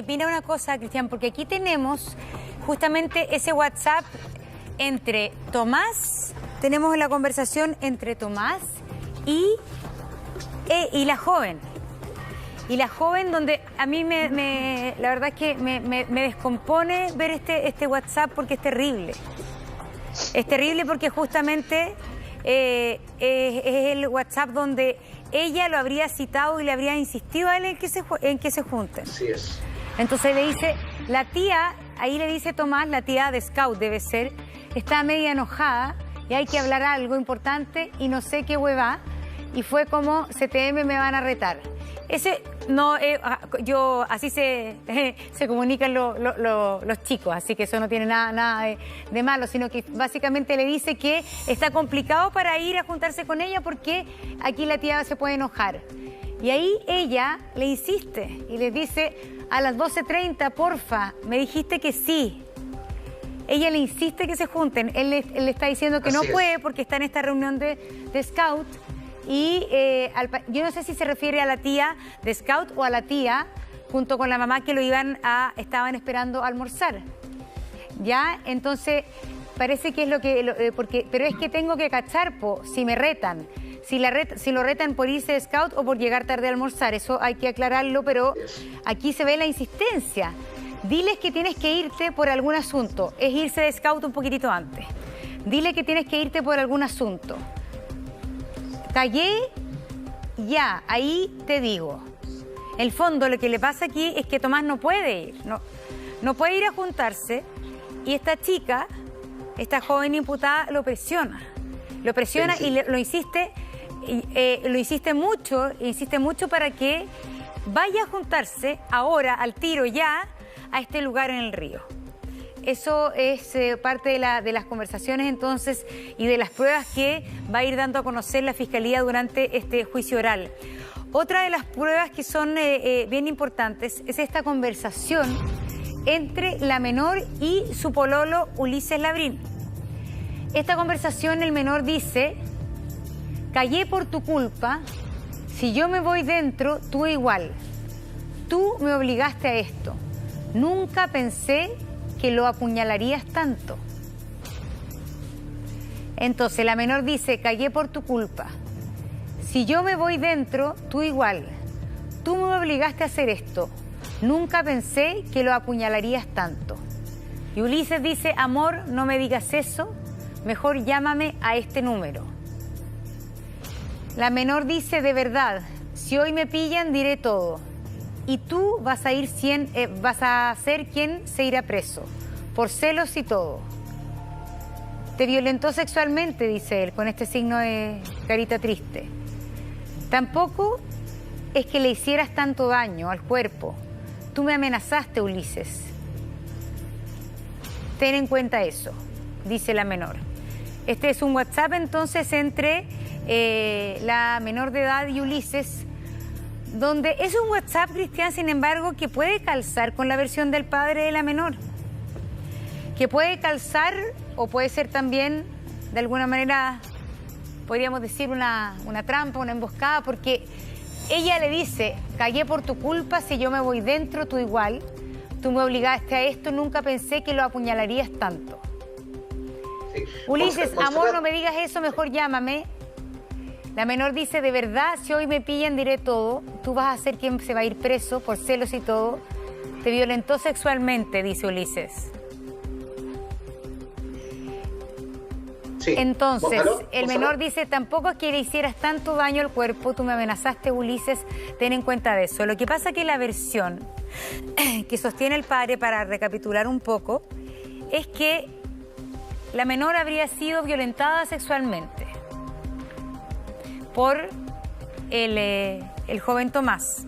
mira una cosa, Cristian, porque aquí tenemos justamente ese WhatsApp entre Tomás, tenemos la conversación entre Tomás y la joven. Y la joven, donde a mí la verdad es que me descompone ver este WhatsApp porque es terrible. Es terrible porque justamente es el WhatsApp donde ella lo habría citado y le habría insistido a él en que se junten. Así es. Entonces le dice, la tía, ahí le dice Tomás, la tía de Scout debe ser, está media enojada y hay que hablar algo importante y no sé qué hueva. Y fue como, CTM me van a retar. Ese no, así se comunican los chicos, así que eso no tiene nada de malo, sino que básicamente le dice que está complicado para ir a juntarse con ella porque aquí la tía se puede enojar. Y ahí ella le insiste y le dice, a las 12:30, porfa, me dijiste que sí. Ella le insiste que se junten, él le está diciendo que no puede porque está en esta reunión de Scout. Y yo no sé si se refiere a la tía de Scout o a la tía junto con la mamá que estaban esperando almorzar. Ya, entonces parece que es pero es que tengo que cachar, si me retan, si lo retan por irse de Scout o por llegar tarde a almorzar, eso hay que aclararlo, pero aquí se ve la insistencia. Diles que tienes que irte por algún asunto, es irse de Scout un poquitito antes. Dile que tienes que irte por algún asunto. Callé, ya, ahí te digo. El fondo, lo que le pasa aquí es que Tomás no puede ir, no puede ir a juntarse y esta chica, esta joven imputada, lo presiona y lo insiste mucho para que vaya a juntarse ahora, al tiro ya, a este lugar en el río. Eso es parte de las conversaciones entonces y de las pruebas que va a ir dando a conocer la Fiscalía durante este juicio oral. Otra de las pruebas que son bien importantes es esta conversación entre la menor y su pololo Ulises Labrín. Esta conversación, el menor dice, callé por tu culpa, si yo me voy dentro, tú igual. Tú me obligaste a esto. Nunca pensé que lo apuñalarías tanto. Entonces la menor dice, callé por tu culpa. Si yo me voy dentro, tú igual. Tú me obligaste a hacer esto. Nunca pensé que lo apuñalarías tanto. Y Ulises dice, amor, no me digas eso. Mejor llámame a este número. La menor dice, de verdad, si hoy me pillan, diré todo. Y tú vas a ser quien se irá preso, por celos y todo. Te violentó sexualmente, dice él, con este signo de carita triste. Tampoco es que le hicieras tanto daño al cuerpo. Tú me amenazaste, Ulises. Ten en cuenta eso, dice la menor. Este es un WhatsApp entonces entre la menor de edad y Ulises, donde es un WhatsApp, Cristian, sin embargo, que puede calzar con la versión del padre de la menor. Que puede calzar o puede ser también, de alguna manera, podríamos decir una trampa, una emboscada, porque ella le dice, callé por tu culpa, si yo me voy dentro, tú igual. Tú me obligaste a esto, nunca pensé que lo apuñalarías tanto. Sí. Ulises, amor, no me digas eso, mejor llámame. La menor dice, de verdad, si hoy me pillan diré todo, tú vas a ser quien se va a ir preso por celos y todo. Te violentó sexualmente, dice Ulises. Sí. Entonces, el menor dice, tampoco es que le hicieras tanto daño al cuerpo, tú me amenazaste, Ulises, ten en cuenta de eso. Lo que pasa es que la versión que sostiene el padre, para recapitular un poco, es que la menor habría sido violentada sexualmente por el joven Tomás.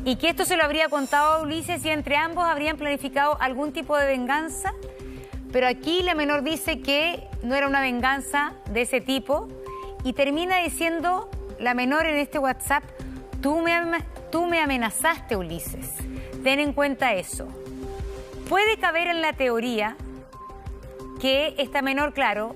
Y que esto se lo habría contado a Ulises y entre ambos habrían planificado algún tipo de venganza. Pero aquí la menor dice que no era una venganza de ese tipo y termina diciendo la menor en este WhatsApp, tú me amenazaste, Ulises. Ten en cuenta eso. Puede caber en la teoría que esta menor, claro,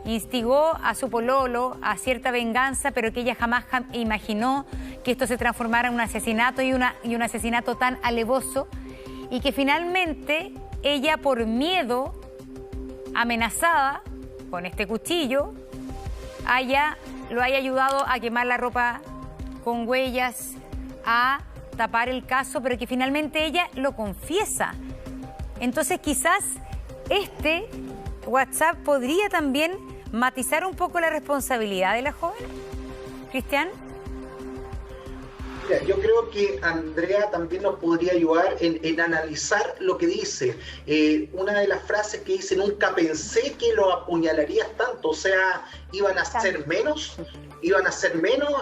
instigó a su pololo a cierta venganza, pero que ella jamás imaginó que esto se transformara en un asesinato y un asesinato tan alevoso, y que finalmente ella, por miedo, amenazada con este cuchillo, lo haya ayudado a quemar la ropa con huellas, a tapar el caso, pero que finalmente ella lo confiesa. Entonces quizás este WhatsApp podría también matizar un poco la responsabilidad de la joven. ¿Cristian? Mira, yo creo que Andrea también nos podría ayudar en analizar lo que dice. Una de las frases que dice: nunca pensé que lo apuñalarías tanto, o sea, iban a ser menos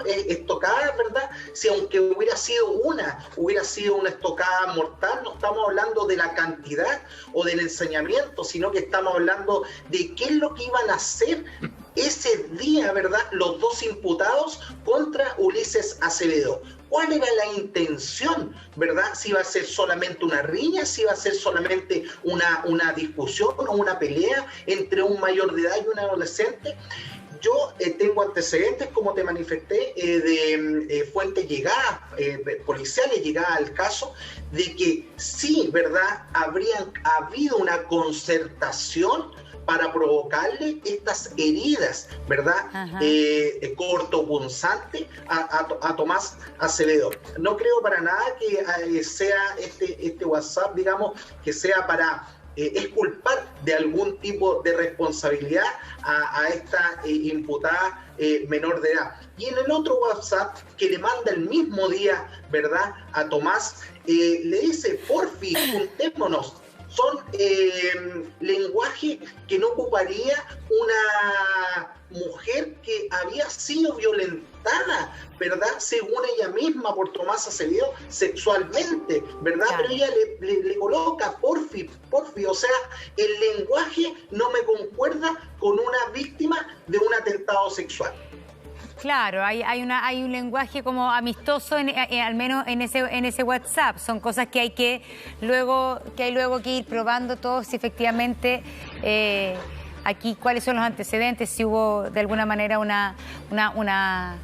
estocadas, ¿verdad? Si aunque hubiera sido una estocada mortal, no estamos hablando de la cantidad o del ensañamiento, sino que estamos hablando de qué es lo que iban a hacer ese día, ¿verdad?, los dos imputados contra Ulises Acevedo. ¿Cuál era la intención, verdad? Si iba a ser solamente una riña, si iba a ser solamente una discusión o una pelea entre un mayor de edad y un adolescente. Yo tengo antecedentes, como te manifesté, de fuentes llegadas, policiales llegadas al caso, de que sí, ¿verdad?, habrían habido una concertación para provocarle estas heridas, ¿verdad?, cortopunzantes a Tomás Acevedo. No creo para nada que sea este WhatsApp, digamos, que sea para exculpar de algún tipo de responsabilidad a esta imputada menor de edad. Y en el otro WhatsApp que le manda el mismo día, ¿verdad?, a Tomás, le dice: porfi, juntémonos. Son lenguaje que no ocuparía una mujer que había sido violentada, ¿verdad?, según ella misma, por Tomás Acevedo sexualmente, ¿verdad? Claro. Pero ella le coloca porfi, o sea, el lenguaje no me concuerda con una víctima de un atentado sexual. Claro, hay un lenguaje como amistoso, al menos en ese WhatsApp. Son cosas que hay luego que ir probando todos, si efectivamente aquí cuáles son los antecedentes, si hubo de alguna manera una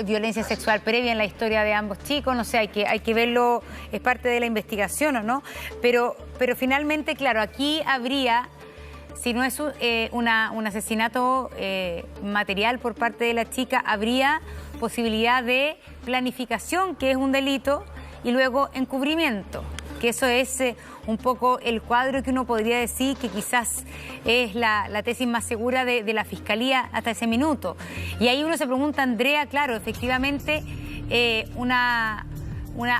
violencia sexual previa en la historia de ambos chicos. No sé, hay que verlo, es parte de la investigación, ¿o no? Pero finalmente, claro, aquí habría, si no es un asesinato material por parte de la chica, habría posibilidad de planificación, que es un delito, y luego encubrimiento, que eso es un poco el cuadro que uno podría decir que quizás es la tesis más segura de la Fiscalía hasta ese minuto. Y ahí uno se pregunta, Andrea, claro, efectivamente, una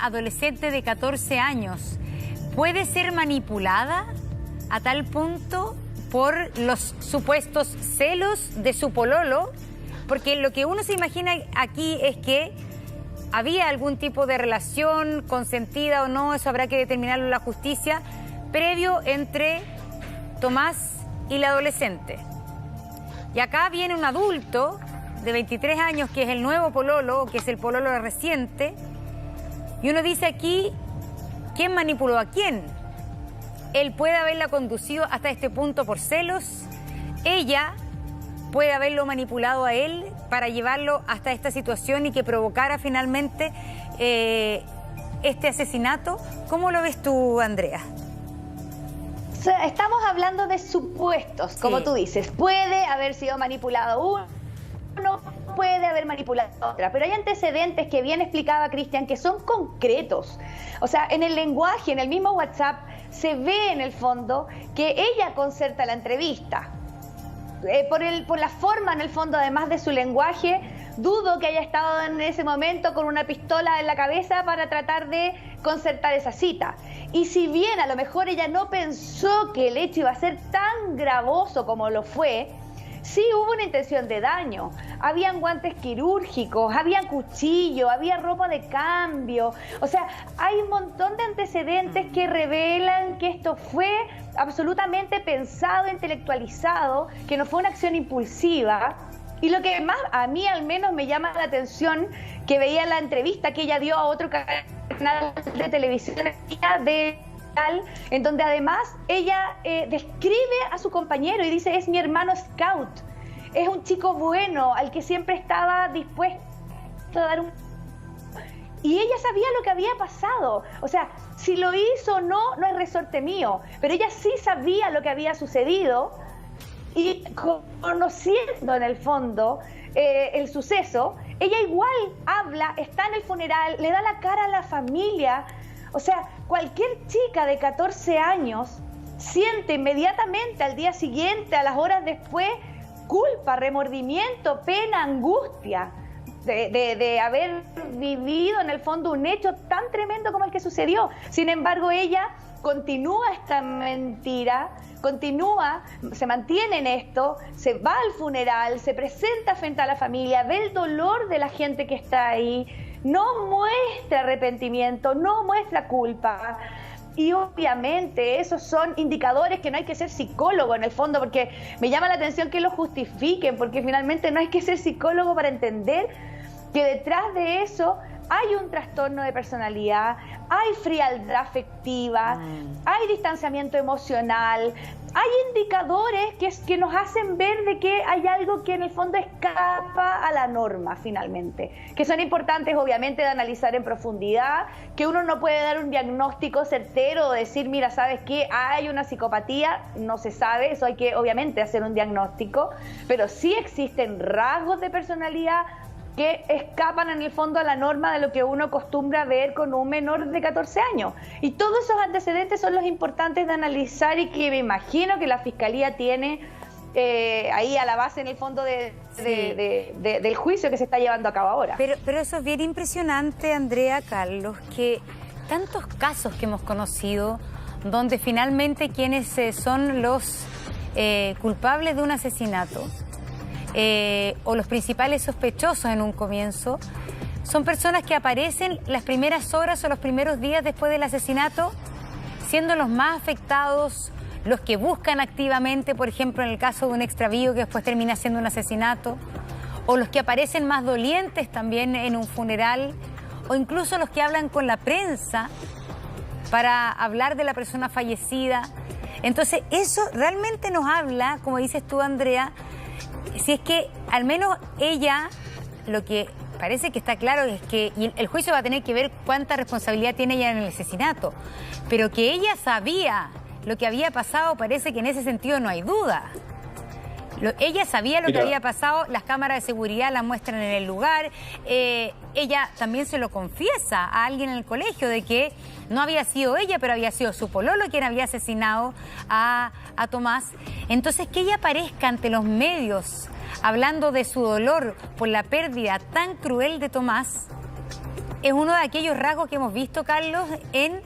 adolescente de 14 años puede ser manipulada a tal punto por los supuestos celos de su pololo, porque lo que uno se imagina aquí es que había algún tipo de relación consentida o no, eso habrá que determinarlo en la justicia, previo entre Tomás y la adolescente. Y acá viene un adulto de 23 años, que es el nuevo pololo, que es el pololo reciente, y uno dice aquí, ¿quién manipuló a quién? Él puede haberla conducido hasta este punto por celos, ella puede haberlo manipulado a él para llevarlo hasta esta situación y que provocara finalmente este asesinato. ¿Cómo lo ves tú, Andrea? Estamos hablando de supuestos, como tú dices. Puede haber sido manipulado uno, puede haber manipulado otra, pero hay antecedentes que bien explicaba Cristian, que son concretos. O sea, en el lenguaje, en el mismo WhatsApp, se ve en el fondo que ella concerta la entrevista. Por la forma, en el fondo, además de su lenguaje, dudo que haya estado en ese momento con una pistola en la cabeza para tratar de concertar esa cita. Y si bien a lo mejor ella no pensó que el hecho iba a ser tan gravoso como lo fue, sí hubo una intención de daño. Habían guantes quirúrgicos, había cuchillo, había ropa de cambio. O sea, hay un montón de antecedentes que revelan que esto fue absolutamente pensado, intelectualizado, que no fue una acción impulsiva. Y lo que más a mí al menos me llama la atención, que veía la entrevista que ella dio a otro canal de televisión en donde además ella describe a su compañero y dice: es mi hermano Scout, es un chico bueno al que siempre estaba dispuesto a dar un Y ella sabía lo que había pasado. O sea, si lo hizo o no, no es resorte mío. Pero ella sí sabía lo que había sucedido y conociendo en el fondo el suceso, ella igual habla, está en el funeral, le da la cara a la familia. O sea, cualquier chica de 14 años siente inmediatamente al día siguiente, a las horas después, culpa, remordimiento, pena, angustia de haber vivido en el fondo un hecho tan tremendo como el que sucedió. Sin embargo, ella continúa esta mentira, continúa, se mantiene en esto, se va al funeral, se presenta frente a la familia, ve el dolor de la gente que está ahí, no muestra arrepentimiento, no muestra culpa. Y obviamente esos son indicadores que no hay que ser psicólogo en el fondo, porque me llama la atención que lo justifiquen, porque finalmente no hay que ser psicólogo para entender que detrás de eso hay un trastorno de personalidad, hay frialdad afectiva, hay distanciamiento emocional, hay indicadores que nos hacen ver de que hay algo que en el fondo escapa a la norma finalmente, que son importantes obviamente de analizar en profundidad, que uno no puede dar un diagnóstico certero o decir, mira, ¿sabes qué? Hay una psicopatía, no se sabe, eso hay que obviamente hacer un diagnóstico, pero sí existen rasgos de personalidad que escapan en el fondo a la norma de lo que uno acostumbra ver con un menor de 14 años. Y todos esos antecedentes son los importantes de analizar y que me imagino que la Fiscalía tiene ahí a la base en el fondo del juicio que se está llevando a cabo ahora. Pero eso es bien impresionante, Andrea, Carlos, que tantos casos que hemos conocido donde finalmente quienes son los culpables de un asesinato o los principales sospechosos en un comienzo, son personas que aparecen las primeras horas o los primeros días después del asesinato, siendo los más afectados, los que buscan activamente, por ejemplo, en el caso de un extravío que después termina siendo un asesinato, o los que aparecen más dolientes también en un funeral, o incluso los que hablan con la prensa para hablar de la persona fallecida. Entonces, eso realmente nos habla, como dices tú, Andrea, si es que al menos ella, lo que parece que está claro es que y el juicio va a tener que ver cuánta responsabilidad tiene ella en el asesinato, pero que ella sabía lo que había pasado, parece que en ese sentido no hay duda. Ella sabía lo que había pasado, las cámaras de seguridad las muestran en el lugar, ella también se lo confiesa a alguien en el colegio de que no había sido ella, pero había sido su pololo quien había asesinado a Tomás. Entonces, que ella aparezca ante los medios hablando de su dolor por la pérdida tan cruel de Tomás, es uno de aquellos rasgos que hemos visto, Carlos, en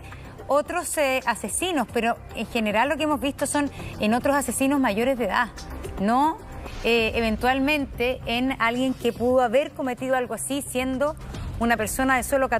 otros asesinos, pero en general lo que hemos visto son en otros asesinos mayores de edad, no eventualmente en alguien que pudo haber cometido algo así siendo una persona de solo 14